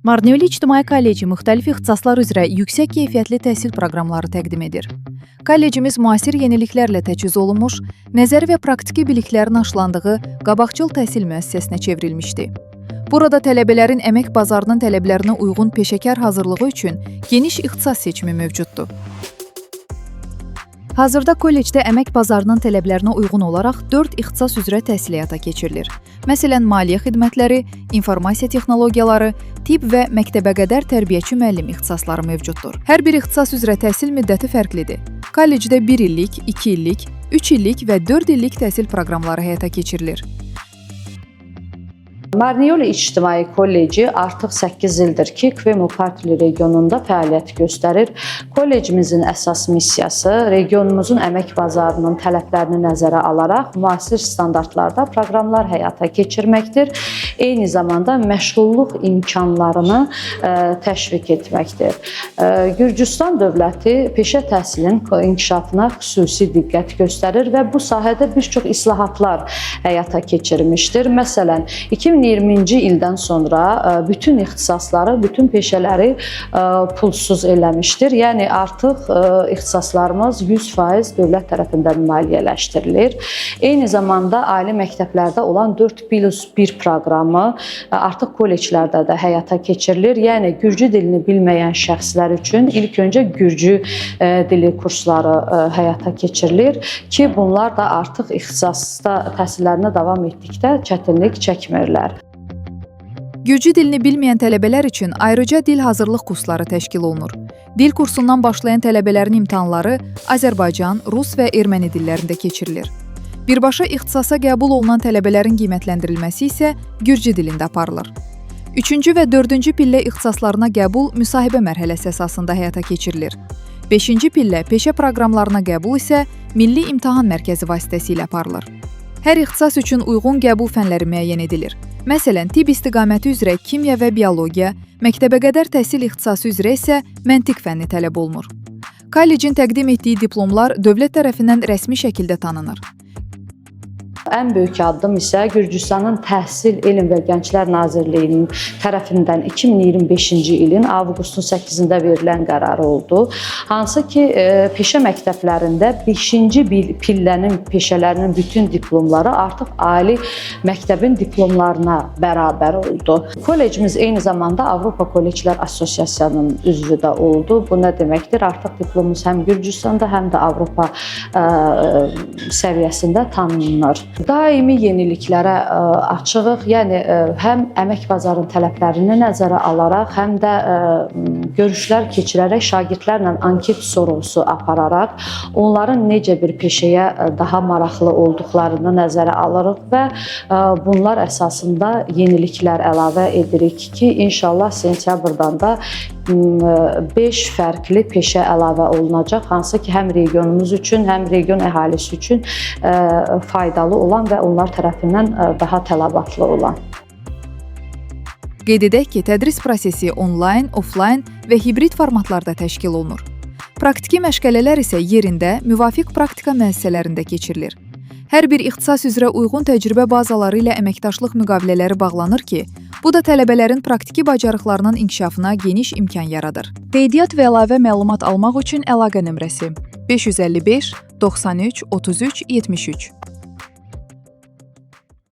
Marneuli İctimai Kolleci müxtəlif ixtisaslar üzrə yüksək keyfiyyətli təhsil proqramları təqdim edir. Kollecimiz müasir yeniliklərlə təchiz olunmuş, nəzəri və praktiki biliklərin aşılandığı qabaqcıl təhsil müəssisəsinə çevrilmişdir. Burada tələbələrin əmək bazarının tələblərinə uyğun peşəkar hazırlığı üçün geniş ixtisas seçimi mövcuddur. Hazırda kollecdə əmək bazarının tələblərinə uyğun olaraq 4 ixtisas üzrə təhsil həyata keçirilir. Məsələn, maliyyə xidmətləri, informasiya texnologiyaları, tibb və məktəbəqədər tərbiyəçi müəllim ixtisasları mövcuddur. Hər bir ixtisas üzrə təhsil müddəti fərqlidir. Kollecdə 1 illik, 2 illik, 3 illik və 4 illik təhsil proqramları həyata keçirilir. Marneuli İctimai Kolleci artıq 8 ildir ki, Kvemu Partili regionunda fəaliyyət göstərir. Kollecimizin əsas missiyası regionumuzun əmək bazarının tələblərini nəzərə alaraq müasir standartlarda proqramlar həyata keçirməkdir. Eyni zamanda məşğulluq imkanlarını təşviq etməkdir. Gürcüstan dövləti peşə təhsilinin inkişafına xüsusi diqqət göstərir və bu sahədə bir çox islahatlar həyata keçirmişdir. Məsələn, 2020-ci ildən sonra bütün ixtisasları, bütün peşələri pulsuz eləmişdir. Yəni artıq ixtisaslarımız 100% dövlət tərəfindən maliyyələşdirilir. Eyni zamanda ali məktəblərdə olan 4+1 proqramı artıq kolleclərdə də həyata keçirilir. Yəni gürcü dilini bilməyən şəxslər üçün ilk öncə gürcü dili kursları həyata keçirilir ki, bunlar da artıq ixtisasda təhsillərinə davam etdikdə çətinlik çəkmirlər. Gürcü dilini bilməyən tələbələr üçün ayrıca dil hazırlıq kursları təşkil olunur. Dil kursundan başlayan tələbələrin imtahanları Azərbaycan, rus və erməni dillərində keçirilir. Birbaşa ixtisasa qəbul olunan tələbələrin qiymətləndirilməsi isə gürcü dilində aparılır. 3-cü və 4-cü pillə ixtisaslarına qəbul müsahibə mərhələsi əsasında həyata keçirilir. 5-ci pillə peşə proqramlarına qəbul isə Milli İmtahan Mərkəzi vasitəsilə aparılır. Hər ixtisas üçün uyğun qəbul fənləri müəyyən edilir. Məsələn, tibb istiqaməti üzrə kimya və biologiya, məktəbəqədər təhsil ixtisası üzrə isə məntiq fənni tələb olunur. Kollecin təqdim etdiyi diplomlar dövlət tərəfindən rəsmi şəkildə tanınır. Ən böyük addım isə Gürcüstanın Təhsil, Elm və Gənclər Nazirliyinin tərəfindən 2025-ci ilin avqustun 8-də verilən qərarı oldu. Hansı ki, peşə məktəblərində 5-ci pillənin peşələrinin bütün diplomları artıq ali məktəbin diplomlarına bərabər oldu. Kollecimiz eyni zamanda Avropa Kolleclər Assosiasiyasının üzvü də oldu. Bu nə deməkdir? Artıq diplomumuz həm Gürcüstanda, həm də Avropa səviyyəsində tanınır. Daimi yeniliklərə açığıq, yəni həm əmək bazarının tələblərini nəzərə alaraq, həm də görüşlər keçirərək, şagirdlərlə anket sorğusu apararaq, onların necə bir peşəyə daha maraqlı olduqlarını nəzərə alırıq və bunlar əsasında yeniliklər əlavə edirik ki, inşallah sentyabrdan da 5 fərqli peşə əlavə olunacaq, hansı ki, həm regionumuz üçün, həm region əhalisi üçün faydalı olan və onlar tərəfindən daha tələbatlı olan. Qeyd edək ki, tədris prosesi onlayn, oflayn və hibrid formatlarda təşkil olunur. Praktiki məşğələlər isə yerində, müvafiq praktika müəssisələrində keçirilir. Hər bir ixtisas üzrə uyğun təcrübə bazaları ilə əməkdaşlıq müqavilələri bağlanır ki, bu da tələbələrin praktiki bacarıqlarının inkişafına geniş imkan yaradır. Qeydiyyat və əlavə məlumat almaq üçün əlaqə nömrəsi 555 93 33 73.